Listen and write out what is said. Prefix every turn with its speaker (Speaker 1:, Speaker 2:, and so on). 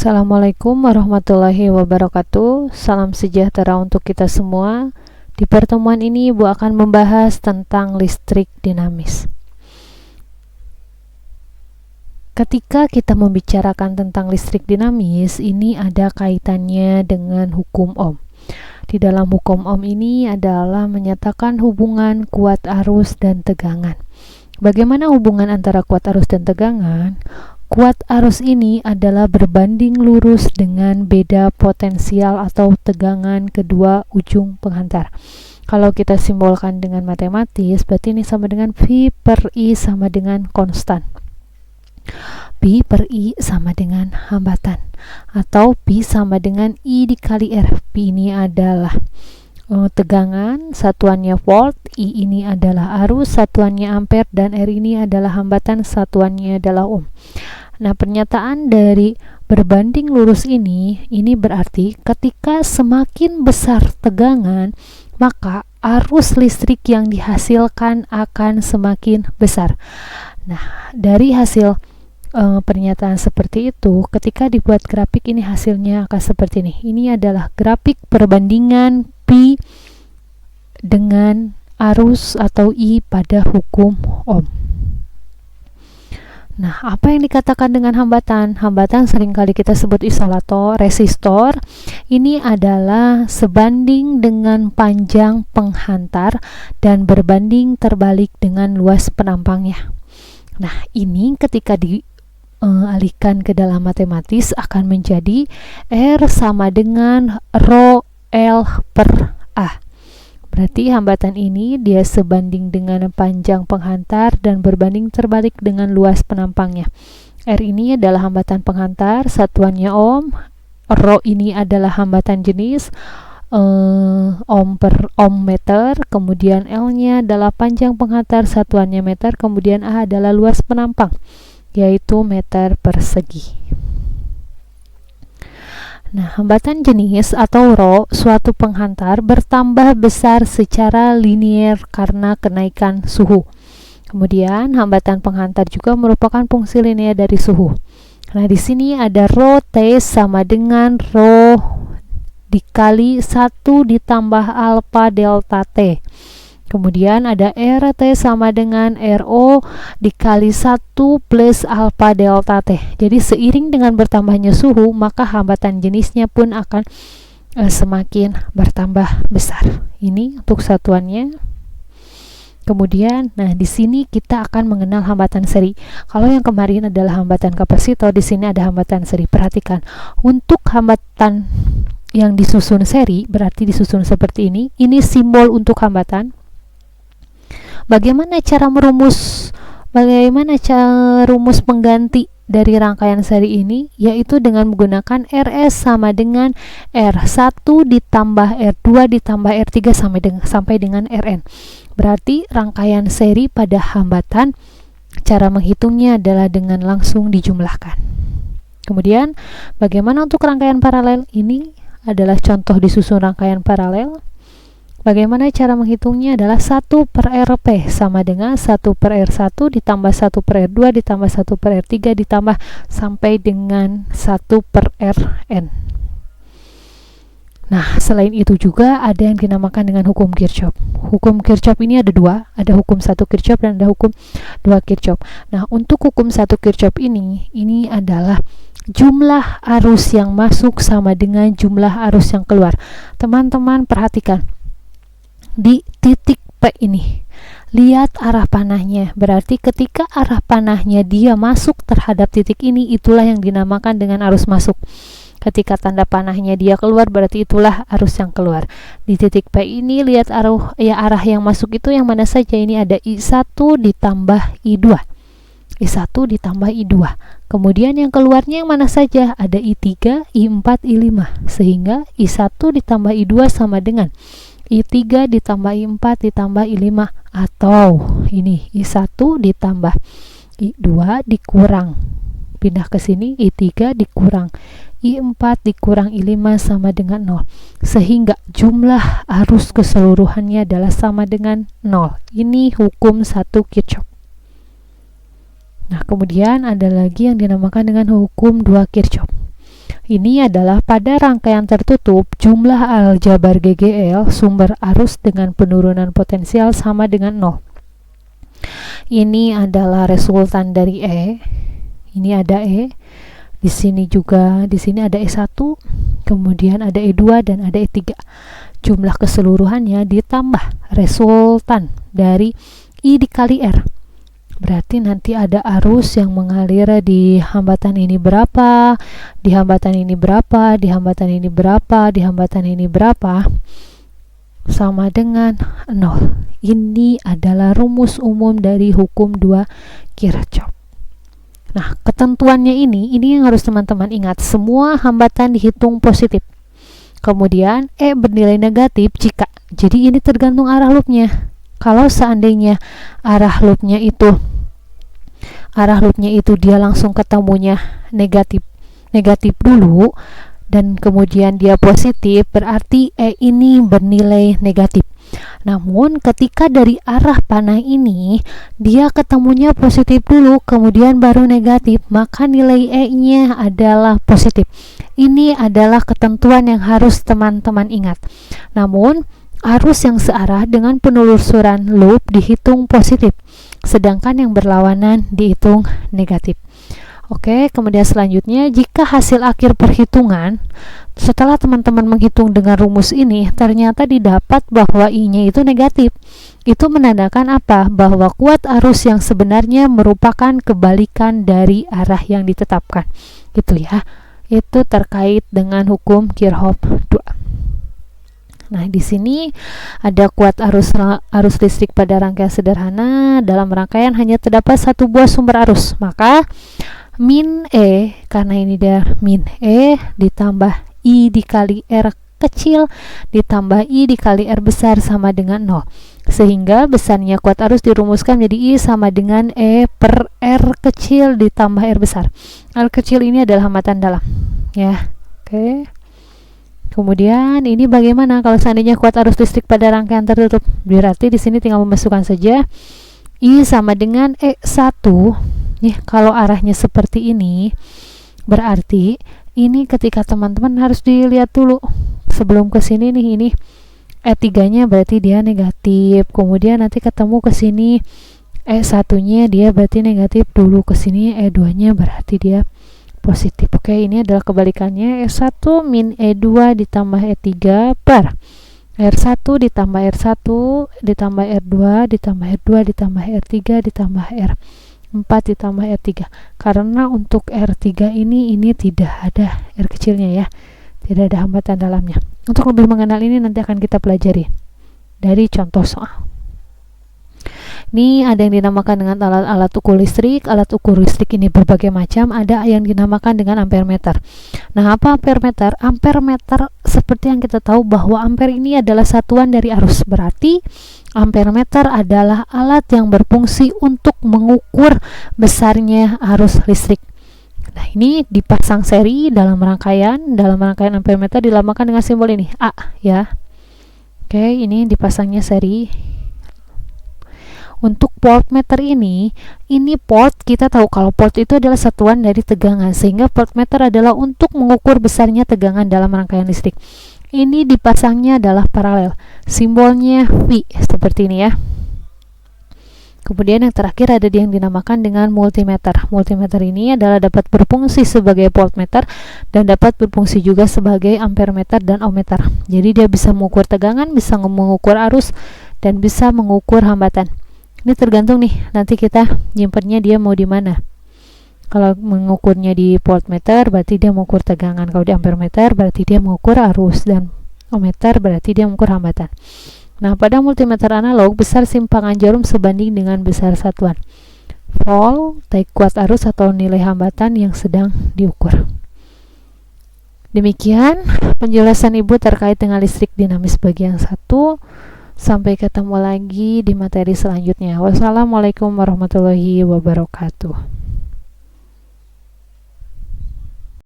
Speaker 1: Assalamualaikum warahmatullahi wabarakatuh. Salam sejahtera untuk kita semua. Di pertemuan ini Ibu akan membahas tentang listrik dinamis. Ketika kita membicarakan tentang listrik dinamis, ini ada kaitannya dengan hukum Ohm. Di dalam hukum Ohm ini adalah menyatakan hubungan kuat arus dan tegangan. Bagaimana hubungan antara kuat arus dan tegangan? Kuat arus ini adalah berbanding lurus dengan beda potensial atau tegangan kedua ujung penghantar. Kalau kita simbolkan dengan matematis, berarti ini sama dengan V per I sama dengan konstan. P per I sama dengan hambatan. Atau P sama dengan I dikali R. P ini adalah tegangan, satuannya volt, I ini adalah arus, satuannya ampere, dan R ini adalah hambatan, satuannya adalah ohm. Nah, pernyataan dari berbanding lurus ini berarti ketika semakin besar tegangan, maka arus listrik yang dihasilkan akan semakin besar. Nah, dari hasil pernyataan seperti itu, ketika dibuat grafik ini hasilnya akan seperti ini. Ini adalah grafik perbandingan P dengan arus atau I pada hukum Ohm. Nah, apa yang dikatakan dengan hambatan? Hambatan seringkali kita sebut isolator, resistor. Ini adalah sebanding dengan panjang penghantar dan berbanding terbalik dengan luas penampangnya. Nah, ini ketika dialihkan ke dalam matematis akan menjadi R sama dengan rho L per A. Berarti hambatan ini dia sebanding dengan panjang penghantar dan berbanding terbalik dengan luas penampangnya. R ini adalah hambatan penghantar, satuannya ohm. Rho ini adalah hambatan jenis ohm per ohm meter. Kemudian L-nya adalah panjang penghantar, satuannya meter. Kemudian A adalah luas penampang, yaitu meter persegi. Nah, hambatan jenis atau rho suatu penghantar bertambah besar secara linier karena kenaikan suhu. Kemudian hambatan penghantar juga merupakan fungsi linier dari suhu. Nah, di sini ada rho T sama dengan rho dikali 1 ditambah alfa delta T. Kemudian ada RT sama dengan RO dikali 1 plus alfa delta T. Jadi seiring dengan bertambahnya suhu, maka hambatan jenisnya pun akan semakin bertambah besar. Ini untuk satuannya. Kemudian, nah di sini kita akan mengenal hambatan seri. Kalau yang kemarin adalah hambatan kapasitor, di sini ada hambatan seri. Perhatikan, untuk hambatan yang disusun seri, berarti disusun seperti ini. Ini simbol untuk hambatan. Bagaimana cara rumus pengganti dari rangkaian seri ini? Yaitu dengan menggunakan RS sama dengan R1 ditambah R2 ditambah R3 sampai dengan Rn. Berarti rangkaian seri pada hambatan, cara menghitungnya adalah dengan langsung dijumlahkan. Kemudian bagaimana untuk rangkaian paralel? Ini adalah contoh disusun rangkaian paralel. Bagaimana cara menghitungnya adalah 1 per Rp sama dengan 1 per R1 ditambah 1 per R2 ditambah 1 per R3 ditambah sampai dengan 1 per Rn. Nah, selain itu juga ada yang dinamakan dengan hukum Kirchhoff. Hukum Kirchhoff ini ada dua, ada hukum 1 Kirchhoff dan ada hukum 2 Kirchhoff. Nah, untuk hukum 1 Kirchhoff ini adalah jumlah arus yang masuk sama dengan jumlah arus yang keluar. Teman-teman perhatikan. Di titik P ini, lihat arah panahnya. Berarti ketika arah panahnya dia masuk terhadap titik ini, itulah yang dinamakan dengan arus masuk. Ketika tanda panahnya dia keluar, berarti itulah arus yang keluar. Di titik P ini lihat arah yang masuk itu yang mana saja. Ini ada I1 ditambah I2. I1 ditambah I2. Kemudian yang keluarnya yang mana saja? Ada I3, I4, I5. Sehingga I1 ditambah I2 sama dengan I3 ditambah I4 ditambah I5, atau ini I1 ditambah I2 dikurang, pindah ke sini, I3 dikurang I4 dikurang I5 sama dengan 0, sehingga jumlah arus keseluruhannya adalah sama dengan 0. Ini hukum 1 Kirchhoff. Nah, kemudian ada lagi yang dinamakan dengan hukum 2 Kirchhoff. Ini adalah pada rangkaian tertutup, jumlah aljabar GGL sumber arus dengan penurunan potensial sama dengan 0. Ini adalah resultan dari E. Ini ada E. Di sini juga, di sini ada E1, kemudian ada E2 dan ada E3. Jumlah keseluruhannya ditambah resultan dari I dikali R. Berarti nanti ada arus yang mengalir di hambatan ini berapa, di hambatan ini berapa, di hambatan ini berapa, di hambatan ini berapa, sama dengan 0. Ini adalah rumus umum dari hukum 2 Kirchhoff. Nah, ketentuannya ini yang harus teman-teman ingat. Semua hambatan dihitung positif. Kemudian E bernilai negatif jika, jadi ini tergantung arah loopnya. Kalau seandainya arah loopnya itu dia langsung ketemunya negatif dulu dan kemudian dia positif, berarti E ini bernilai negatif. Namun ketika dari arah panah ini dia ketemunya positif dulu kemudian baru negatif, maka nilai E-nya adalah positif. Ini adalah ketentuan yang harus teman-teman ingat. Namun arus yang searah dengan penelusuran loop dihitung positif, sedangkan yang berlawanan dihitung negatif. Oke, kemudian selanjutnya, jika hasil akhir perhitungan setelah teman-teman menghitung dengan rumus ini ternyata didapat bahwa I-nya itu negatif, itu menandakan apa? Bahwa kuat arus yang sebenarnya merupakan kebalikan dari arah yang ditetapkan. Gitu ya. Itu terkait dengan hukum Kirchhoff 2. Nah, di sini ada kuat arus listrik pada rangkaian sederhana. Dalam rangkaian hanya terdapat satu buah sumber arus. Maka min E, karena ini dia min E ditambah I dikali R kecil ditambah I dikali R besar sama dengan 0. Sehingga besarnya kuat arus dirumuskan menjadi I sama dengan E per R kecil ditambah R besar. R kecil ini adalah hambatan dalam. Ya, oke. Kemudian ini bagaimana kalau seandainya kuat arus listrik pada rangkaian tertutup? Berarti di sini tinggal memasukkan saja I sama dengan E1. Nih, kalau arahnya seperti ini, berarti ini ketika teman-teman harus dilihat dulu sebelum ke sini nih, ini E3-nya berarti dia negatif. Kemudian nanti ketemu ke sini E1-nya dia berarti negatif dulu, ke sini E2-nya berarti dia positif. Oke, ini adalah kebalikannya. E1 min E2 ditambah E3 per R1 ditambah R1 ditambah R2 ditambah R2 ditambah R3 ditambah R4 ditambah R3. Karena untuk R3 ini tidak ada R kecilnya ya, tidak ada hambatan dalamnya. Untuk lebih mengenal ini nanti akan kita pelajari dari contoh soal. Ini ada yang dinamakan dengan alat ukur listrik. Alat ukur listrik ini berbagai macam. Ada yang dinamakan dengan ampere meter. Nah, apa ampere meter? Ampere meter seperti yang kita tahu bahwa ampere ini adalah satuan dari arus. Berarti ampere meter adalah alat yang berfungsi untuk mengukur besarnya arus listrik. Nah, ini dipasang seri dalam rangkaian. Dalam rangkaian ampere meter dilambangkan dengan simbol ini A ya. Oke, ini dipasangnya seri. Untuk voltmeter ini volt kita tahu kalau volt itu adalah satuan dari tegangan, sehingga voltmeter adalah untuk mengukur besarnya tegangan dalam rangkaian listrik. Ini dipasangnya adalah paralel, simbolnya V seperti ini ya. Kemudian yang terakhir ada yang dinamakan dengan multimeter. Multimeter ini adalah dapat berfungsi sebagai voltmeter dan dapat berfungsi juga sebagai ampermeter dan ohmmeter. Jadi dia bisa mengukur tegangan, bisa mengukur arus, dan bisa mengukur hambatan. Ini tergantung nih, nanti kita nyimpennya dia mau di mana. Kalau mengukurnya di voltmeter berarti dia mengukur tegangan, kalau di ampermeter berarti dia mengukur arus, dan ohmmeter berarti dia mengukur hambatan. Nah, pada multimeter analog besar simpangan jarum sebanding dengan besar satuan volt, kuat arus atau nilai hambatan yang sedang diukur. Demikian penjelasan Ibu terkait dengan listrik dinamis bagian 1. Sampai ketemu lagi di materi selanjutnya. Wassalamualaikum warahmatullahi wabarakatuh.